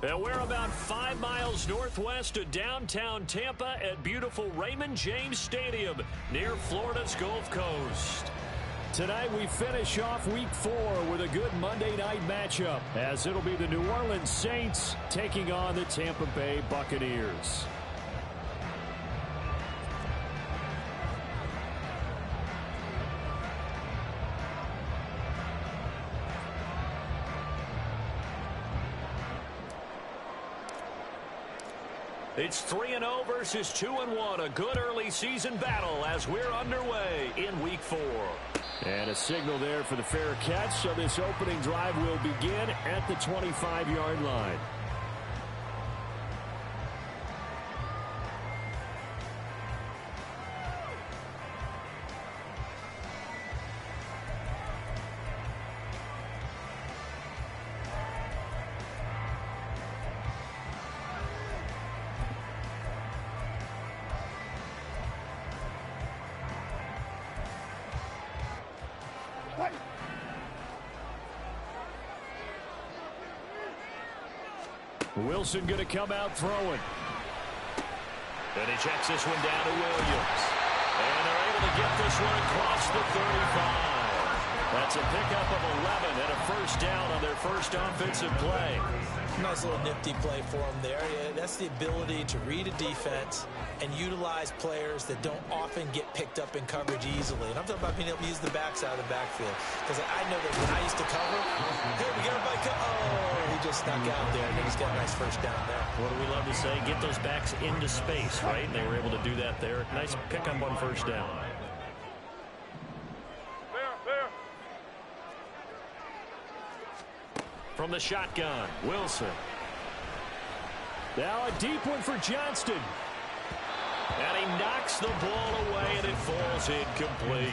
And we're about 5 miles northwest of downtown Tampa at beautiful Raymond James Stadium near Florida's Gulf Coast. Tonight we finish off Week 4 with a good Monday night matchup, as it'll be the New Orleans Saints taking on the Tampa Bay Buccaneers. It's 3-0 versus 2-1. A good early season battle as we're underway in Week 4. And a signal there for the fair catch, so this opening drive will begin at the 25-yard line. Wilson going to come out throwing. And he checks this one down to Williams. And they're able to get this one across the 35. That's a pickup of 11 and a first down on their first offensive play. Nice little nifty play for him there. Yeah, that's the ability to read a defense and utilize players that don't often get picked up in coverage easily. And I'm talking about being able to use the backs out of the backfield. Because I know that when I used to cover, hey, we got everybody oh, he just snuck out there, and he's got a nice first down there. What do we love to say? Get those backs into space, right? And they were able to do that there. Nice pickup on first down. From the shotgun, Wilson. Now a deep one for Johnston. And he knocks the ball away, and it falls incomplete.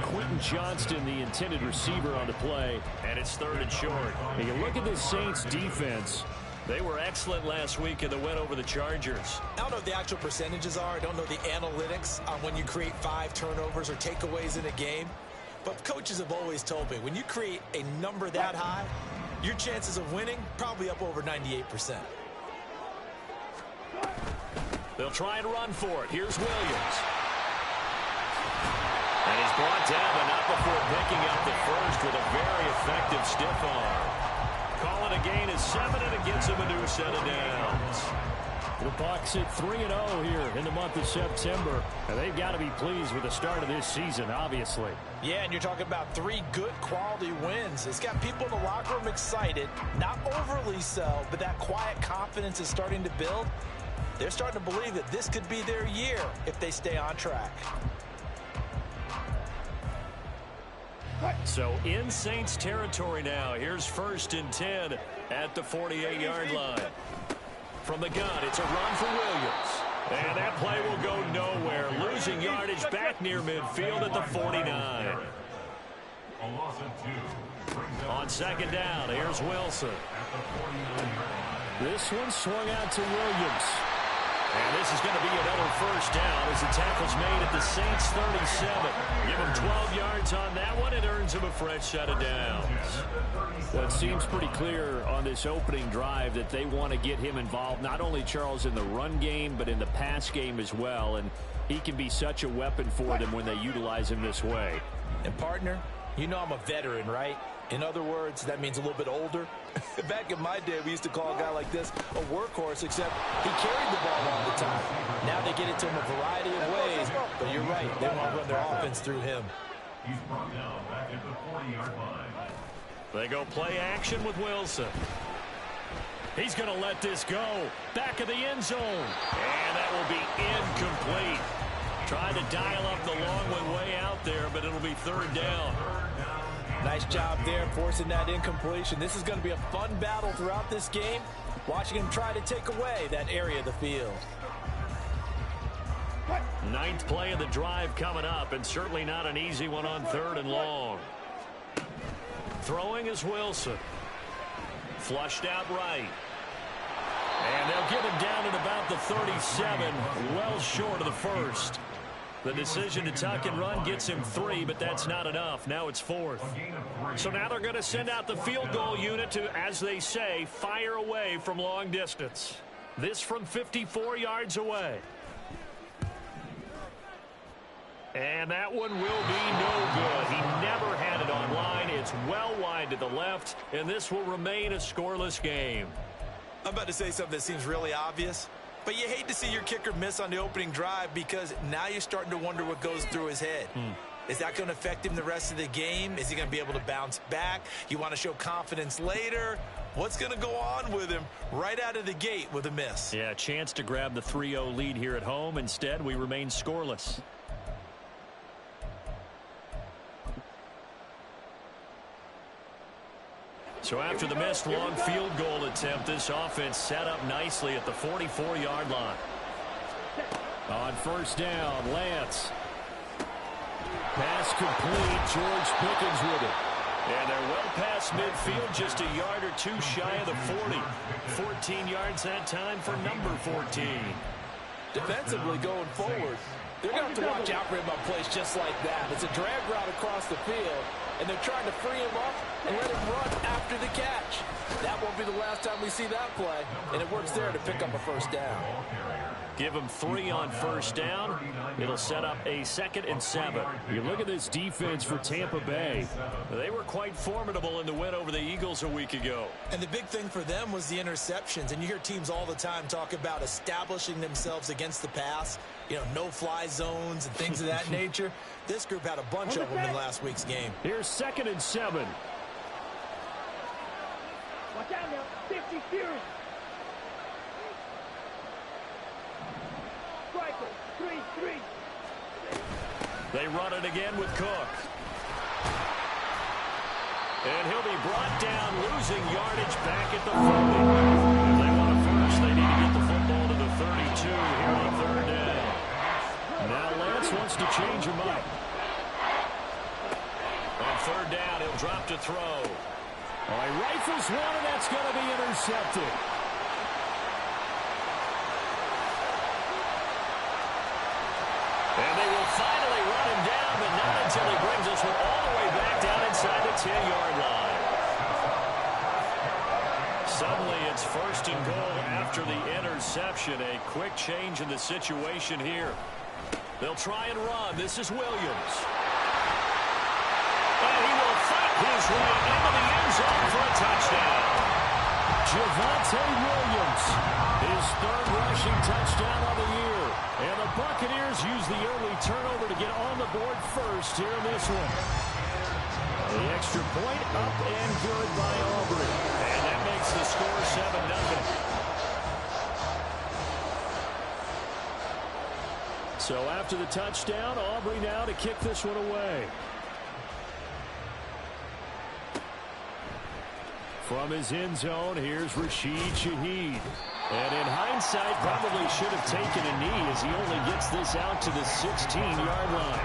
Quentin Johnston, the intended receiver on the play, and it's 3rd and short. And you look at this Saints defense. They were excellent last week in the win over the Chargers. I don't know what the actual percentages are. I don't know the analytics on when you create 5 turnovers or takeaways in a game. But coaches have always told me, when you create a number that high, your chances of winning probably up over 98%. They'll try and run for it. Here's Williams. And he's brought down, but not before picking up the first with a very effective stiff arm. Call it a gain of 7, and it gets him a new set of downs. The Bucs at 3-0 here in the month of September. And they've got to be pleased with the start of this season, obviously. Yeah, and you're talking about 3 good quality wins. It's got people in the locker room excited, not overly so, but that quiet confidence is starting to build. They're starting to believe that this could be their year if they stay on track. So in Saints territory now. Here's 1st and 10 at the 48-yard line. From the gun, it's a run for Williams. And that play will go nowhere. Losing yardage back near midfield at the 49. On 2nd down, here's Wilson. This one swung out to Williams. And this is going to be another first down as the tackle's made at the Saints 37. Give him 12 yards on that one. It earns him a fresh set of downs. Well, it seems pretty clear on this opening drive that they want to get him involved, not only, Charles, in the run game, but in the pass game as well. And he can be such a weapon for them when they utilize him this way. And, partner, you know I'm a veteran, right? In other words, that means a little bit older. Back in my day, we used to call a guy like this a workhorse, except he carried the ball all the time. Now they get it to him a variety of ways. But you're right, they want to run their offense through him. He's brought down back at the 40-yard line. They go play action with Wilson. He's going to let this go. Back of the end zone. And that will be incomplete. Trying to dial up the long one way out there, but it'll be 3rd down. Nice job there forcing that incompletion. This is going to be a fun battle throughout this game, watching him try to take away that area of the field. 9th play of the drive coming up, and certainly not an easy one on 3rd and long. Throwing is Wilson. Flushed out right. And they'll get him down at about the 37, well short of the first. The decision to tuck and run gets him 3, but that's not enough. Now it's 4th. So now they're going to send out the field goal unit to, as they say, fire away from long distance. This from 54 yards away. And that one will be no good. He never had it on line. It's well wide to the left, and this will remain a scoreless game. I'm about to say something that seems really obvious, but you hate to see your kicker miss on the opening drive because now you're starting to wonder what goes through his head. Is that going to affect him the rest of the game? Is he going to be able to bounce back? You want to show confidence later? What's going to go on with him right out of the gate with a miss? Yeah, chance to grab the 3-0 lead here at home. Instead, we remain scoreless. So after the missed long field goal attempt, this offense set up nicely at the 44-yard line. On first down, Lance. Pass complete. George Pickens with it. And they're well past midfield, just a yard or two shy of the 40. 14 yards that time for number 14. Defensively going forward, they're going to have to watch out for him on plays just like that. It's a drag route across the field, and they're trying to free him up and let him run after the catch. That won't be the last time we see that play, and it works there to pick up a first down. Give him 3 on first down. It'll set up a 2nd and 7. You look at this defense for Tampa Bay. They were quite formidable in the win over the Eagles a week ago. And the big thing for them was the interceptions. And you hear teams all the time talk about establishing themselves against the pass. You know, no-fly zones and things of that nature. This group had a bunch of them in last week's game. Here's 2nd and 7. Watch out now. 50 Fury. Striker. 3-3. They run it again with Cook. And he'll be brought down, losing yardage back at the 40. If they want a first, they need to get the football to the 32 here on 3rd down. Now Lance wants to change him up. On 3rd down, he'll drop to throw. All right, rifles one, and that's going to be intercepted. And they will finally run him down, but not until he brings us all the way back down inside the 10-yard line. Suddenly, it's 1st and goal after the interception. A quick change in the situation here. They'll try and run. This is Williams. And he will fight his way into the end zone for a touchdown. Javonte Williams, his 3rd rushing touchdown of the year. And the Buccaneers use the early turnover to get on the board first here in this one. The extra point up and good by Aubrey. And that makes the score 7-0. So after the touchdown, Aubrey now to kick this one away. From his end zone, here's Rashid Shaheed. And in hindsight, probably should have taken a knee as he only gets this out to the 16-yard line.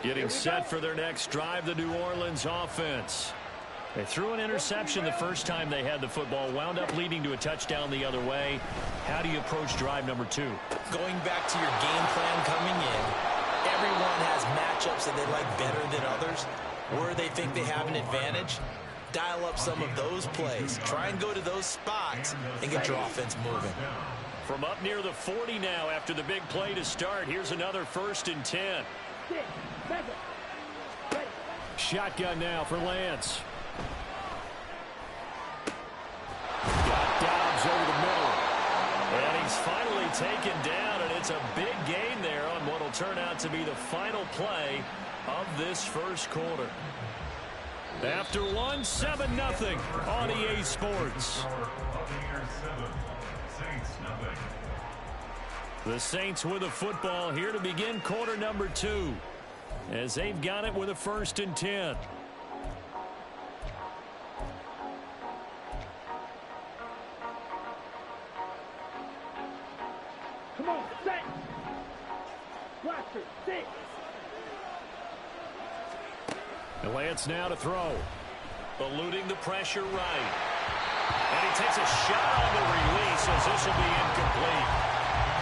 Getting set for their next drive, the New Orleans offense. They threw an interception the first time they had the football, wound up leading to a touchdown the other way. How do you approach drive number 2? Going back to your game plan coming in, everyone has matchups that they like better than others. Where they think they have an advantage, dial up some of those plays. Try and go to those spots and get your offense moving. From up near the 40 now after the big play to start, here's another 1st and 10. Shotgun now for Lance. Got Dobbs over the middle. And he's finally taken down, and it's a big gain there on what will turn out to be the final play of this first quarter. After one, 7-0 on EA Sports. The Saints with a football here to begin quarter number 2. As they've got it with a 1st and 10. After 6. And Lance now to throw. Eluding the pressure right. And he takes a shot on the release as this will be incomplete.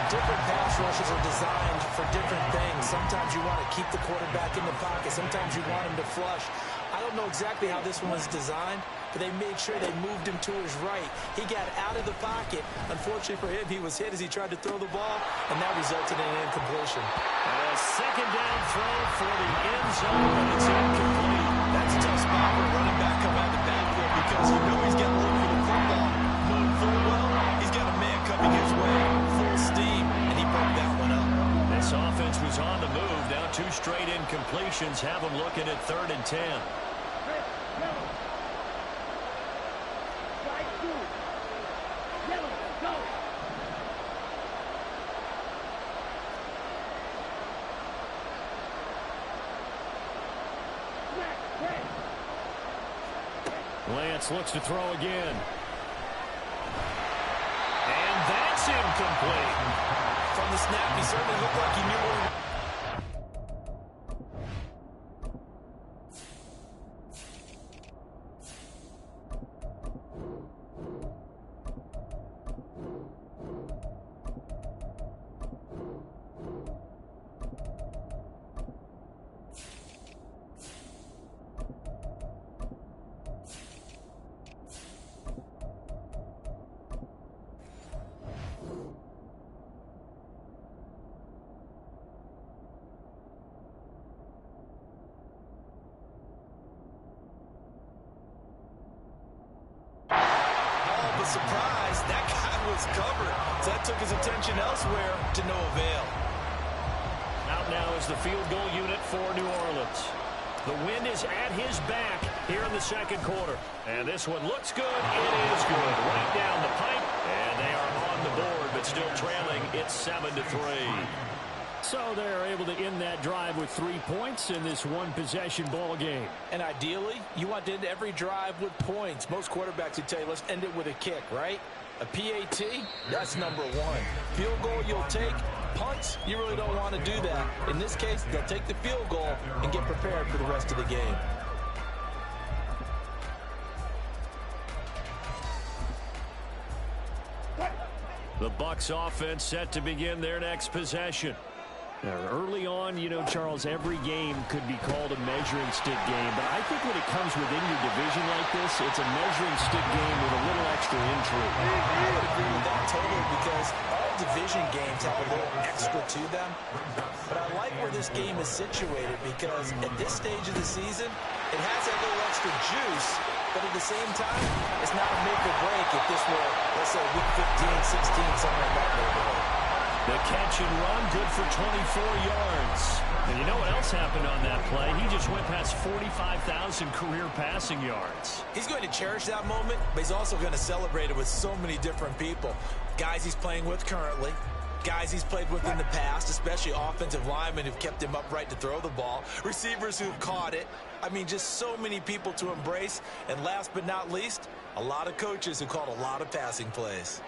Different pass rushes are designed for different things. Sometimes you want to keep the quarterback in the pocket. Sometimes you want him to flush. I don't know exactly how this one was designed, but they made sure they moved him to his right. He got out of the pocket. Unfortunately for him, he was hit as he tried to throw the ball, and that resulted in an incompletion. And a second down throw for the end zone, and it's incomplete. That's a tough spot for a running back coming out of the backfield because you know he's got to look for the football. Knowing full well, he's got a man coming his way, full steam, and he broke that one up. This offense was on the move. Now 2 straight incompletions have them looking at 3rd and 10. Red, yellow. Slide 2. Yellow, go. Smack, red. Lance looks to throw again. And that's incomplete. From the snap, he certainly looked like he knew where he was. Surprise, that guy was covered. So that took his attention elsewhere to no avail. Out now is the field goal unit for New Orleans. The wind is at his back here in the second quarter. And this one looks good. It is good. Right down the pipe. And they are on the board, but still trailing. It's 7-3. So they're able to end that drive with 3 points in this one-possession ball game. And ideally, you want to end every drive with points. Most quarterbacks would tell you, let's end it with a kick, right? A PAT, that's number 1. Field goal you'll take. Punts, you really don't want to do that. In this case, they'll take the field goal and get prepared for the rest of the game. The Bucs offense set to begin their next possession. Now, early on, you know, Charles, every game could be called a measuring stick game. But I think when it comes within your division like this, it's a measuring stick game with a little extra intrigue. I would agree with that totally because all division games have a little extra to them. But I like where this game is situated because at this stage of the season, it has that little extra juice. But at the same time, it's not a make or break if this were, let's say, week 15, 16, something like that neighborhood. The catch and run, good for 24 yards. And you know what else happened on that play? He just went past 45,000 career passing yards. He's going to cherish that moment, but he's also going to celebrate it with so many different people. Guys he's playing with currently, guys he's played with in the past, especially offensive linemen who've kept him upright to throw the ball, receivers who've caught it. I mean, just so many people to embrace. And last but not least, a lot of coaches who called a lot of passing plays.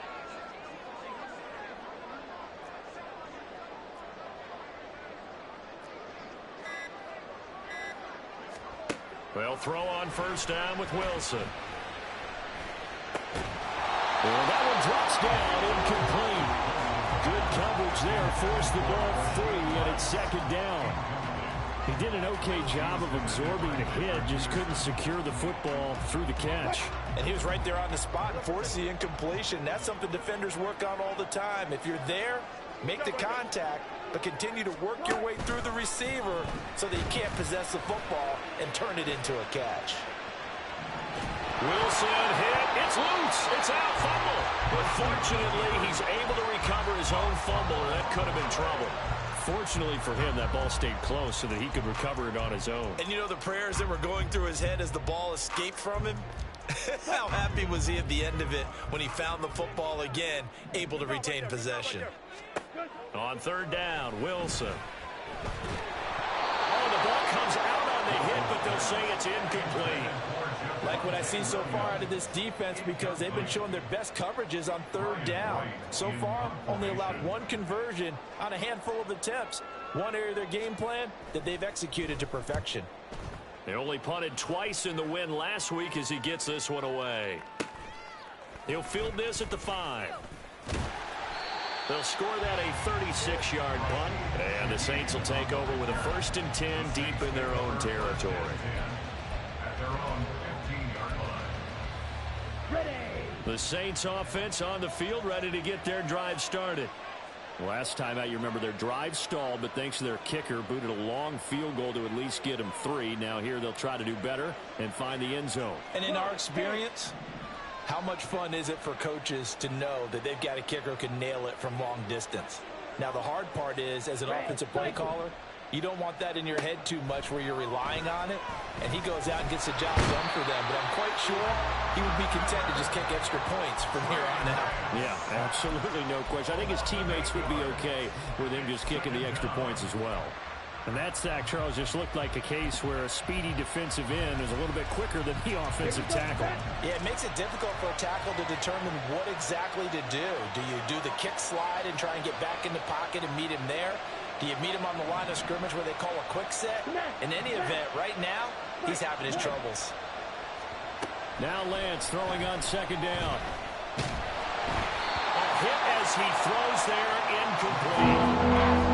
Well, throw on first down with Wilson. Well, that one drops down, incomplete. Good coverage there, forced the ball free, and it's second down. He did an okay job of absorbing the hit, just couldn't secure the football through the catch. And he was right there on the spot and forced the incompletion. That's something defenders work on all the time. If you're there, make the contact, but continue to work your way through the receiver so that you can't possess the football and turn it into a catch. Wilson hit. It's loose. It's out. Fumble. But fortunately, he's able to recover his own fumble, and that could have been trouble. Fortunately for him, that ball stayed close so that he could recover it on his own. And you know the prayers that were going through his head as the ball escaped from him? How happy was he at the end of it when he found the football again, able to retain possession? On third down, Wilson. Oh, the ball comes out on the hit, but they'll say it's incomplete. Like what I see so far out of this defense because they've been showing their best coverages on third down. So far, only allowed one conversion on a handful of attempts. One area of their game plan that they've executed to perfection. They only punted twice in the win last week as he gets this one away. He'll field this at the 5. They'll score that a 36-yard punt, and the Saints will take over with a 1st and 10 deep in their own territory. At their own 15-yard line. Ready. The Saints offense on the field, ready to get their drive started. Last time out, you remember their drive stalled, but thanks to their kicker, booted a long field goal to at least get them 3. Now here they'll try to do better and find the end zone. And in our experience, how much fun is it for coaches to know that they've got a kicker who can nail it from long distance? Now, the hard part is, as an offensive play caller, you don't want that in your head too much where you're relying on it, and he goes out and gets the job done for them. But I'm quite sure he would be content to just kick extra points from here on out. Yeah, absolutely no question. I think his teammates would be okay with him just kicking the extra points as well. And that sack, Charles, just looked like a case where a speedy defensive end is a little bit quicker than the offensive tackle. Yeah, it makes it difficult for a tackle to determine what exactly to do. Do you do the kick slide and try and get back in the pocket and meet him there? Do you meet him on the line of scrimmage where they call a quick set? In any event, right now, he's having his troubles. Now Lance throwing on 2nd down. A hit as he throws there, incomplete.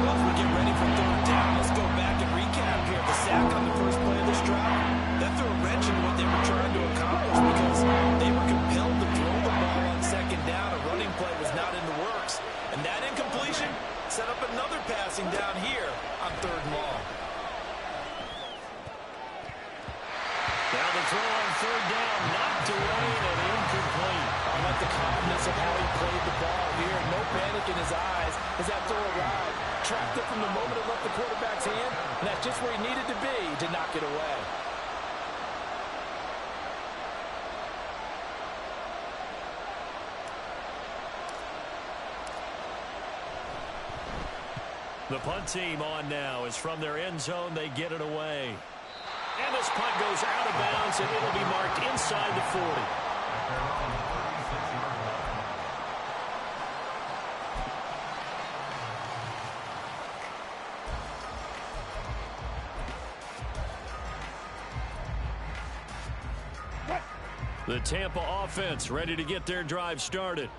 Well, as we get ready for 3rd down, let's go back and recap here. The sack on the first play of this drive, that threw a wrench in what they were trying to accomplish because they were compelled to throw the ball on 2nd down. A running play was not in the works. And that incompletion set up another passing down here on 3rd and long. Now the throw on 3rd down, knocked away and incomplete. I like the calmness of how he played the ball here. No panic in his eyes as that throw arrived. Tracked it from the moment it left the quarterback's hand, and that's just where he needed to be to knock it away. The punt team on now is from their end zone. They get it away. And this punt goes out of bounds, and it'll be marked inside the 40. At their own 36-yard line. The Tampa offense ready to get their drive started.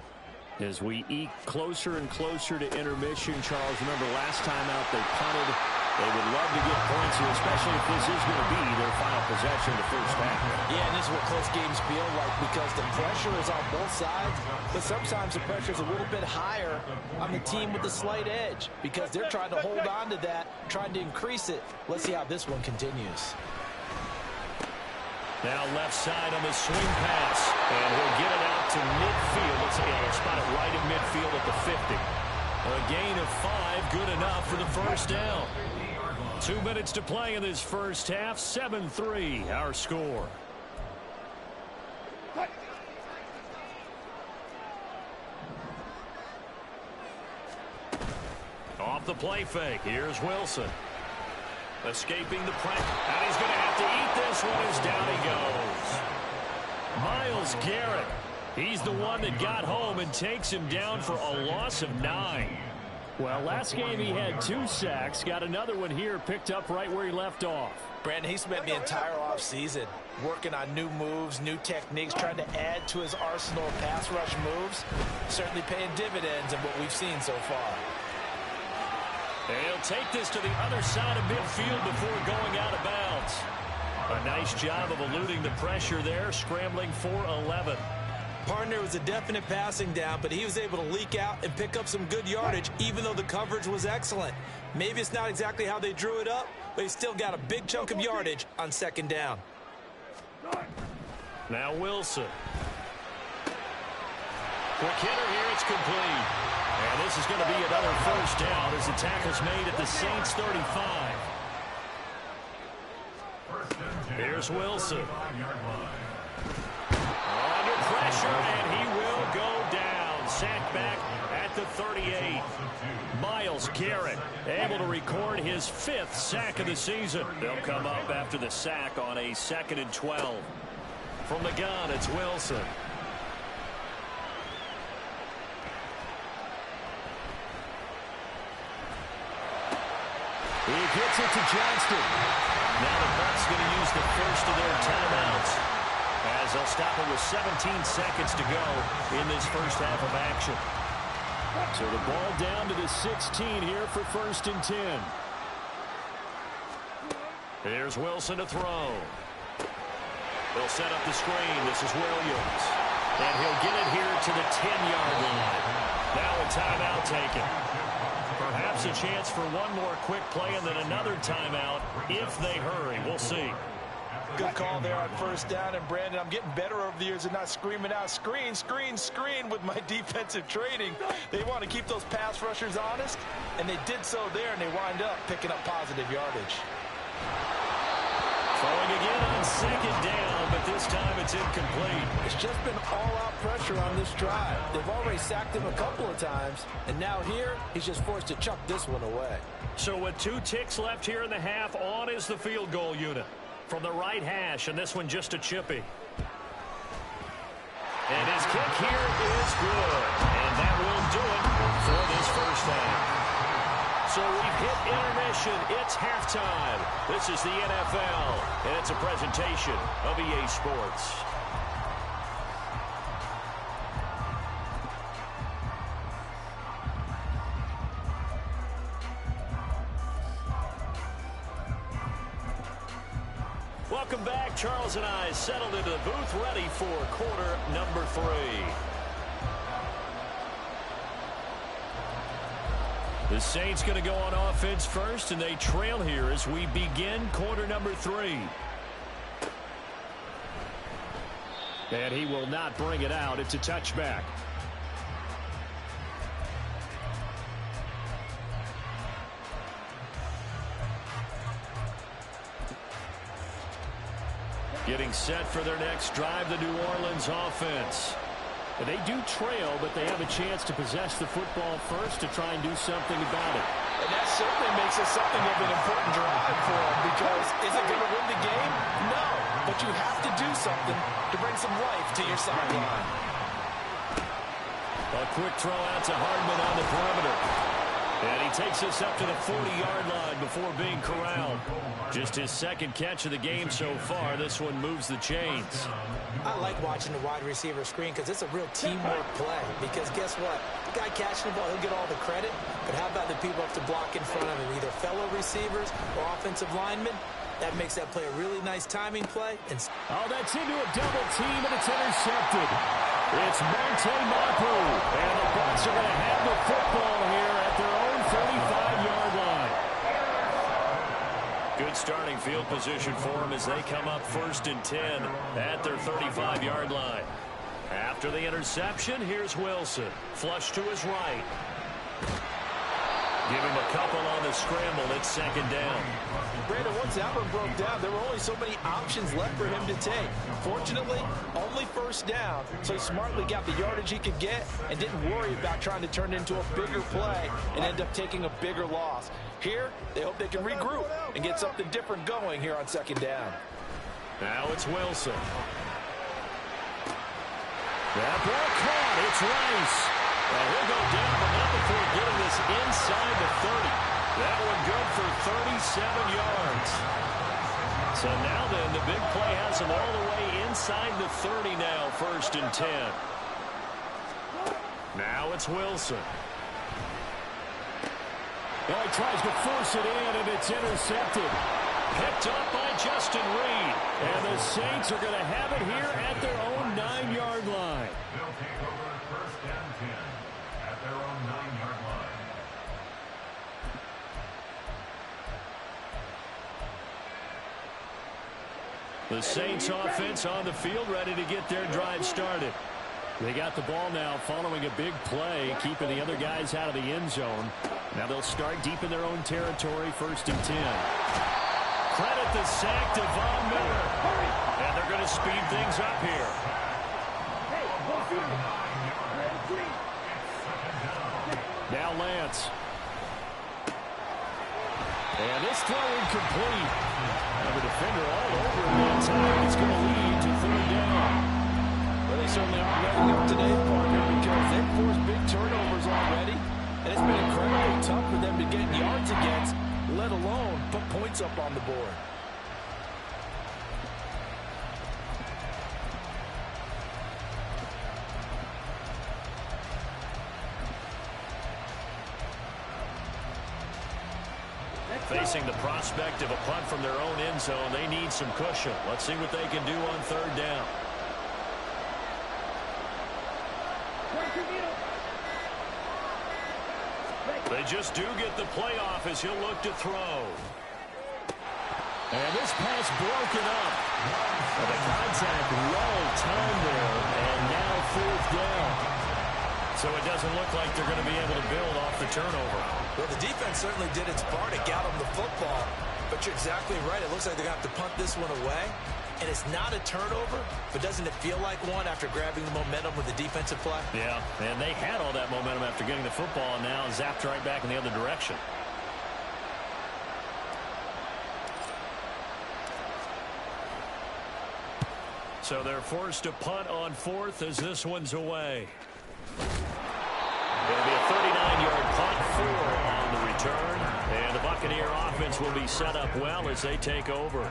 As we eke closer and closer to intermission, Charles, remember last time out they punted. They would love to get points here, especially if this is going to be their final possession of the first half. Yeah, and this is what close games feel like because the pressure is on both sides, but sometimes the pressure is a little bit higher on the team with the slight edge because they're trying to hold on to that, trying to increase it. Let's see how this one continues. Now left side on the swing pass, and he'll get it out to midfield. He'll spot it right in midfield at the 50. A gain of 5, good enough for the first down. 2 minutes to play in this first half, 7-3 our score. Off the play fake, here's Wilson. Escaping the pressure, and he's going to have to eat this one as down he goes. Myles Garrett, he's the one that got home and takes him down for a loss of 9. Well, last game he had 2 sacks, got another one here, picked up right where he left off. Brandon, he spent the entire offseason working on new moves, new techniques, trying to add to his arsenal of pass rush moves. Certainly paying dividends in what we've seen so far. He'll take this to the other side of midfield before going out of bounds. A nice job of eluding the pressure there, scrambling for 11. Partner was a definite passing down, but he was able to leak out and pick up some good yardage, even though the coverage was excellent. Maybe it's not exactly how they drew it up, but he still got a big chunk of yardage on 2nd down. Now Wilson. Quick hitter here, it's complete. And this is going to be another first down as the tackle's made at the Saints 35. Here's Wilson. Under pressure, and he will go down. Sacked back at the 38. Myles Garrett able to record his 5th sack of the season. They'll come up after the sack on a 2nd and 12. From the gun, it's Wilson. He gets it to Johnston. Now the Bucs going to use the first of their timeouts, as they'll stop it with 17 seconds to go in this first half of action. So the ball down to the 16 here for 1st and 10. Here's Wilson to throw. He'll set up the screen. This is Williams. And he'll get it here to the 10-yard line. Now a timeout taken. Perhaps a chance for one more quick play and then another timeout if they hurry. We'll see. Good call there on 1st down. And, Brandon, I'm getting better over the years and not screaming out, screen, screen, screen with my defensive training. They want to keep those pass rushers honest, and they did so there, and they wind up picking up positive yardage. Throwing again on 2nd down, but this time it's incomplete. It's just been all-out pressure on this drive. They've already sacked him a couple of times, and now here he's just forced to chuck this one away. So with 2 ticks left here in the half, on is the field goal unit from the right hash, and this one just a chippy. And his kick here is good, and that will do it for this first half. So we've hit intermission. It's halftime. This is the NFL, and it's a presentation of EA Sports. Welcome back. Charles and I settled into the booth, ready for quarter number 3. The Saints going to go on offense first, and they trail here as we begin quarter number 3. And he will not bring it out. It's a touchback. Getting set for their next drive, the New Orleans offense. They do trail, but they have a chance to possess the football first to try and do something about it. And that certainly makes it something of an important drive for them, because is it going to win the game? No, but you have to do something to bring some life to your sideline. A quick throw out to Hardman on the perimeter. And he takes us up to the 40-yard line before being corralled. Just his 2nd catch of the game so far. This one moves the chains. I like watching the wide receiver screen because it's a real teamwork play. Because guess what? The guy catching the ball, he'll get all the credit. But how about the people have to block in front of him, either fellow receivers or offensive linemen? That makes that play a really nice timing play. And that's into a double team, and it's intercepted. It's Monte Mapu. And the Bucs are going to have the football here at their own 35-yard line. Good starting field position for them as they come up 1st and 10 at their 35-yard line. After the interception, here's Wilson. Flush to his right. Give him a couple on the scramble. It's 2nd down. Brandon, once that one broke down, there were only so many options left for him to take. Fortunately, only 1st down, so he smartly got the yardage he could get and didn't worry about trying to turn it into a bigger play and end up taking a bigger loss. Here, they hope they can regroup and get something different going here on 2nd down. Now it's Wilson. That ball caught. It's Rice. Well, he'll go down, but not before getting this inside the 30. That one good for 37 yards. So now then, the big play has him all the way inside the 30 now, 1st and 10. Now it's Wilson. Well, he tries to force it in, and it's intercepted. Picked up by Justin Reed. And the Saints are going to have it here at their own 9-yard line. They'll take over 1st and 10 at their own 9-yard line. The Saints offense on the field, ready to get their drive started. They got the ball now following a big play, keeping the other guys out of the end zone. Now they'll start deep in their own territory, 1st and 10. Credit the sack to Von Miller. And they're going to speed things up here. Now Lance. And this throw incomplete. And the defender all over him that time. It's going to lead to 3rd down. Well, they certainly aren't letting up today, partner, because they've forced big turnovers already. And it's been incredibly tough for them to get yards against, let alone put points up on the board. Facing the prospect of a punt from their own end zone, they need some cushion. Let's see what they can do on third down. They just do get the playoff as he'll look to throw. And this pass broken up. Well, the contact well timed there, and now fourth down. So it doesn't look like they're going to be able to build off the turnover. Well, the defense certainly did its part to got them the football. But you're exactly right. It looks like they're going to have to punt this one away. And it's not a turnover, but doesn't it feel like one after grabbing the momentum with the defensive play? Yeah, and they had all that momentum after getting the football, and now zapped right back in the other direction. So they're forced to punt on fourth as this one's away. It'll be a 39-yard punt, 4 on the return. And the Buccaneer offense will be set up well as they take over.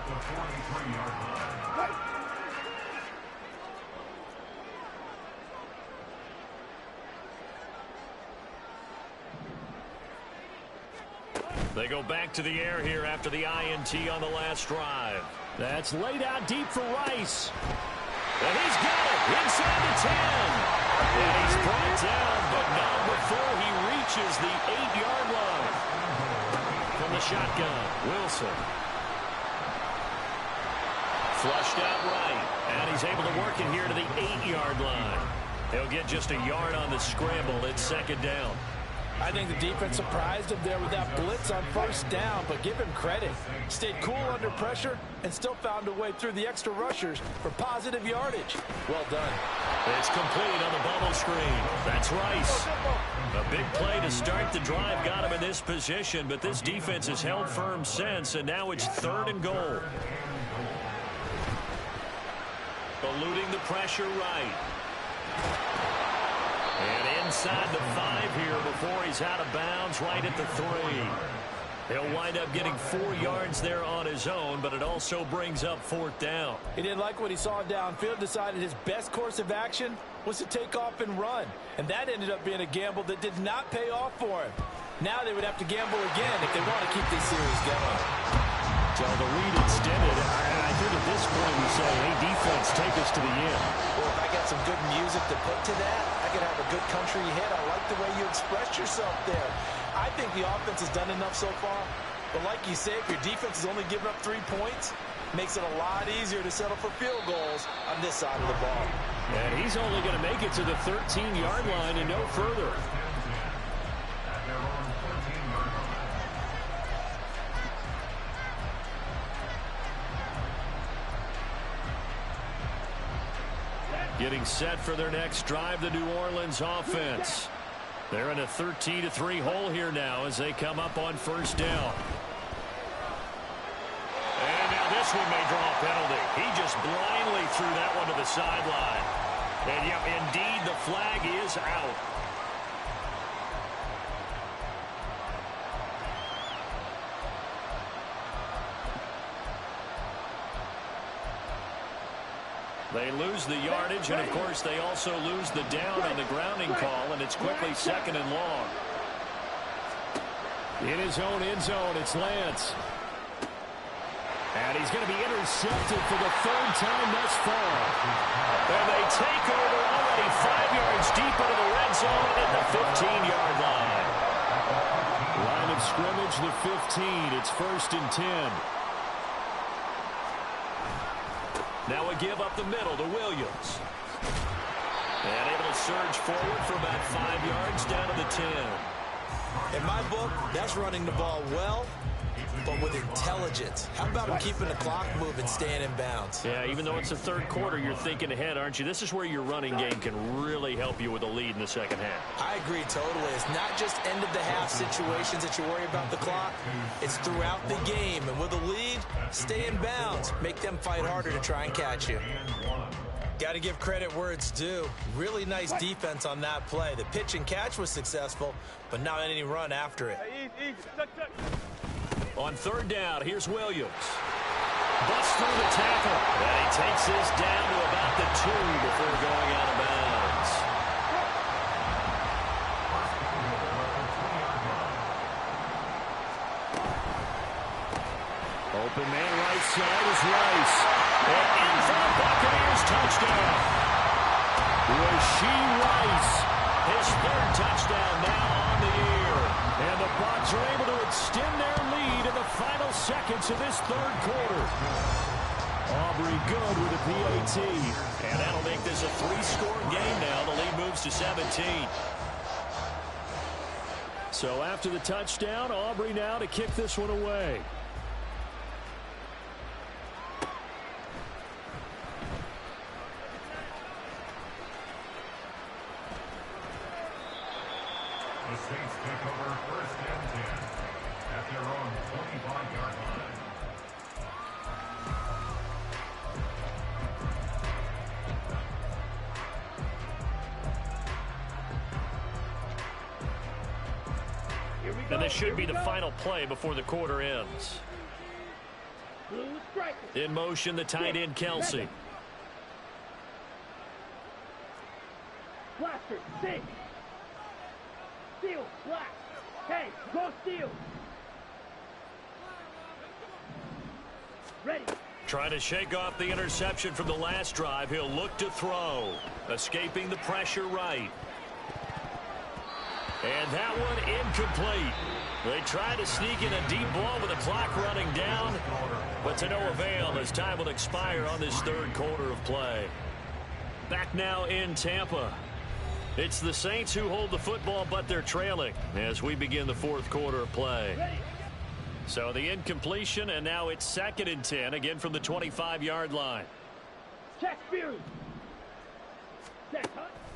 They go back to the air here after the INT on the last drive. That's laid out deep for Rice. And he's got it inside the 10. And he's brought down, but not before he reaches the 8-yard line. From the shotgun, Wilson. Flushed out right. And he's able to work it here to the 8-yard line. He'll get just a yard on the scramble. It's second down. I think the defense surprised him there with that blitz on first down, but give him credit. Stayed cool under pressure and still found a way through the extra rushers for positive yardage. Well done. It's complete on the bubble screen. That's Rice. A big play to start the drive got him in this position, but this defense has held firm since, and now it's 3rd and goal. Eluding the pressure right. And inside the 5 here before he's out of bounds, right at the 3. He'll wind up getting 4 yards there on his own, but it also brings up 4th down. He didn't like what he saw downfield, decided his best course of action was to take off and run. And that ended up being a gamble that did not pay off for him. Now they would have to gamble again if they want to keep this series going. So the lead extended. I think at this point we say, hey, defense, take us to the end. Well, if I got some good music to put to that, I could have a good country hit. I like the way you expressed yourself there. I think the offense has done enough so far. But like you say, if your defense is only giving up 3 points, makes it a lot easier to settle for field goals on this side of the ball. And he's only going to make it to the 13-yard line and no further. Getting set for their next drive, the New Orleans offense. They're in a 13-3 hole here now as they come up on first down. And now this one may draw a penalty. He just blindly threw that one to the sideline. And yep, indeed, the flag is out. They lose the yardage, and of course they also lose the down on the grounding call, and it's quickly 2nd and long. In his own end zone, it's Lance. And he's going to be intercepted for the 3rd time thus far. And they take over already 5 yards deep into the red zone at the 15-yard line. Line of scrimmage, the 15. It's 1st and 10. Now a give up the middle to Williams. And able to surge forward for about 5 yards down to the 10. In my book, that's running the ball well, but with intelligence. How about him keeping the clock moving, staying in bounds? Yeah, even though it's the 3rd quarter, you're thinking ahead, aren't you? This is where your running game can really help you with a lead in the 2nd half. I agree totally. It's not just end-of-the-half situations that you worry about the clock. It's throughout the game. And with a lead, stay in bounds. Make them fight harder to try and catch you. Got to give credit where it's due. Really nice defense on that play. The pitch and catch was successful, but not any run after it. On third down, here's Williams. Busts through the tackle. And he takes this down to about the 2 before going out of bounds. Open man right side is Rice. And in for the Buccaneers touchdown. Rashee Rice. His 3rd touchdown now on the year. And the Bucs are able to extend their lead in the final seconds of this 3rd quarter. Aubrey good with a PAT. And that'll make this a 3-score game now. The lead moves to 17. So after the touchdown, Aubrey now to kick this one away. The Saints take over 1st and 10 at their own 25-yard line. And this should be the final play before the quarter ends. In motion, the tight end, Kelsey. Blaster, 6. Steal, black. Hey, go steal. Ready. Trying to shake off the interception from the last drive. He'll look to throw. Escaping the pressure right. And that one incomplete. They try to sneak in a deep ball with the clock running down, but to no avail as time will expire on this 3rd quarter of play. Back now in Tampa. It's the Saints who hold the football, but they're trailing as we begin the 4th quarter of play. So the incompletion, and now it's 2nd and 10, again from the 25-yard line. Check Fury.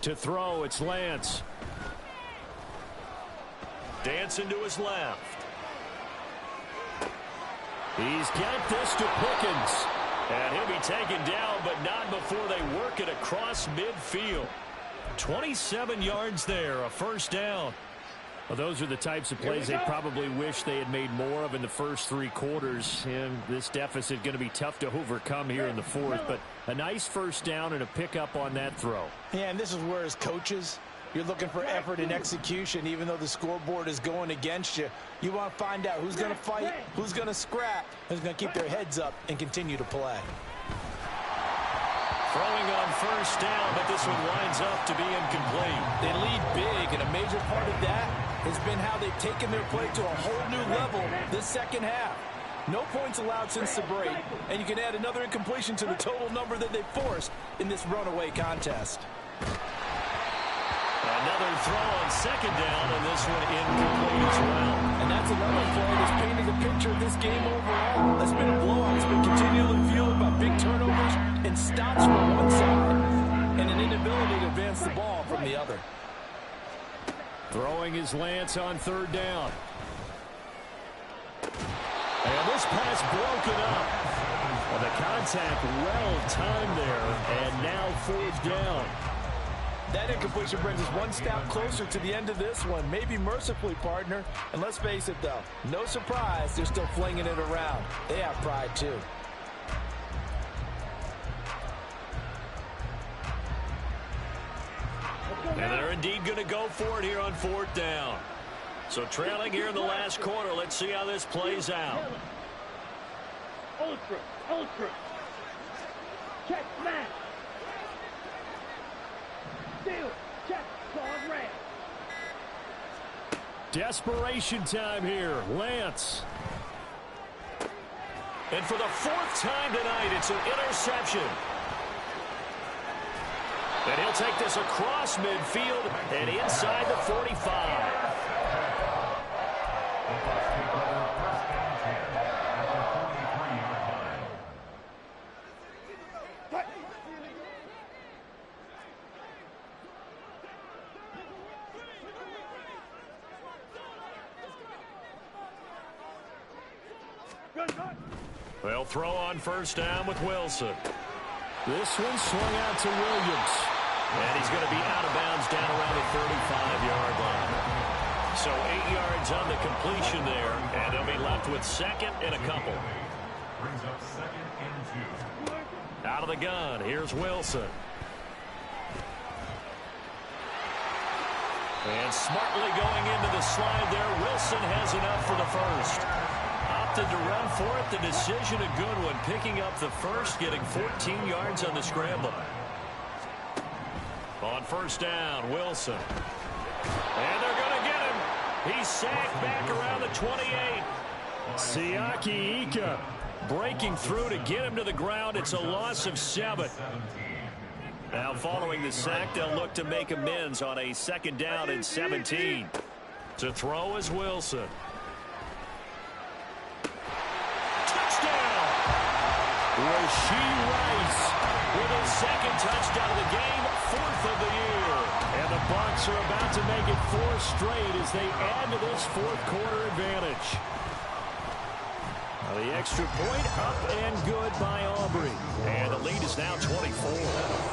To throw, it's Lance. Dancing to his left. He's got this to Pickens. And he'll be taken down, but not before they work it across midfield. 27 yards there, a 1st down. Well, those are the types of plays they probably wish they had made more of in the first 3 quarters. And this deficit going to be tough to overcome here in the 4th. But a nice 1st down and a pickup on that throw. Yeah, and this is where as coaches, you're looking for effort and execution. Even though the scoreboard is going against you, you want to find out who's going to fight, who's going to scrap, who's going to keep their heads up and continue to play. Throwing on 1st down, but this one winds up to be incomplete. They lead big, and a major part of that has been how they've taken their play to a whole new level this 2nd half. No points allowed since the break, and you can add another incompletion to the total number that they forced in this runaway contest. Another throw on 2nd down, and this one incomplete as well. And that's another play that's painting a picture of this game overall. That's been a blowout. It's been continually fueled by big turnovers and stops from one side and an inability to advance the ball from the other. Throwing his Lance on 3rd down. And this pass broken up. Well, the contact well-timed there, and now 4th down. That incompletion brings us one step closer to the end of this one. Maybe mercifully, partner. And let's face it, though, no surprise, they're still flinging it around. They have pride, too. And they're indeed going to go for it here on 4th down. So trailing here in the last quarter, let's see how this plays out. Ultra, ultra. Check smash. Steal, check, guard ramp. Desperation time here. Lance. And for the 4th time tonight, it's an interception. And he'll take this across midfield and inside the 45. They'll throw on 1st down with Wilson. This one swung out to Williams. And he's going to be out of bounds down around the 35-yard line. So 8 yards on the completion there, and they'll be left with second and a couple. Brings up 2nd and 2. Out of the gun, here's Wilson. And smartly going into the slide there, Wilson has enough for the first. Opted to run for it. The decision a good one. Picking up the first, getting 14 yards on the scramble. On first down, Wilson. And they're going to get him. He's sacked back around the 28. Siaki Ika breaking through to get him to the ground. It's a loss of 7. Now following the sack, they'll look to make amends on a 2nd down and 17. To throw is Wilson. Touchdown! Rashee Rice with his 2nd touchdown of the game, 4th of the year. And the Bucs are about to make it 4 straight as they add to this 4th quarter advantage. Now the extra point up and good by Aubrey. And the lead is now 24.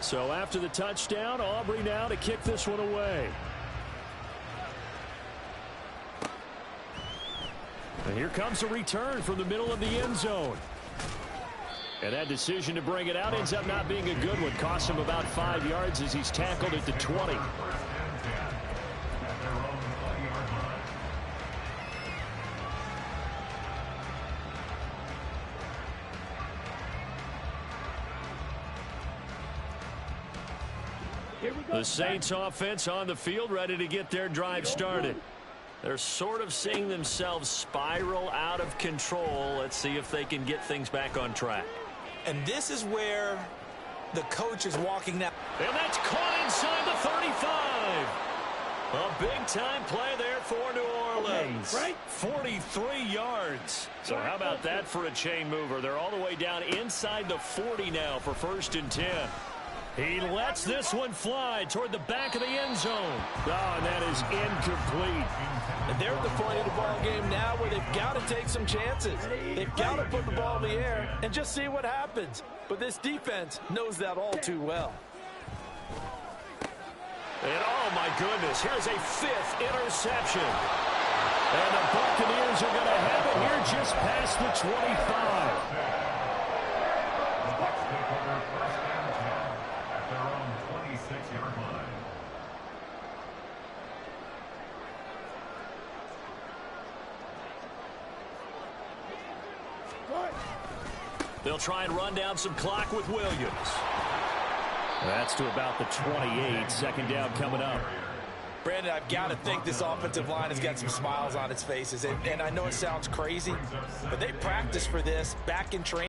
So after the touchdown, Aubrey now to kick this one away. And here comes a return from the middle of the end zone. And that decision to bring it out ends up not being a good one. Costs him about 5 yards as he's tackled at the 20. The Saints offense on the field, ready to get their drive started. They're sort of seeing themselves spiral out of control. Let's see if they can get things back on track. And this is where the coach is walking now. And that's caught inside the 35. A big-time play there for New Orleans. 43 yards. So how about that for a chain mover? They're all the way down inside the 40 now for 1st and 10. He lets this one fly toward the back of the end zone. Oh, and that is incomplete. And they're at the point of the ball game now where they've got to take some chances. They've got to put the ball in the air and just see what happens. But this defense knows that all too well. And oh my goodness, here's a 5th interception. And the Buccaneers are going to have it here just past the 25. They'll try and run down some clock with Williams. That's to about the 28. 2nd down coming up. Brandon, I've got to think this offensive line has got some smiles on its faces. And I know it sounds crazy, but they practiced for this back in training.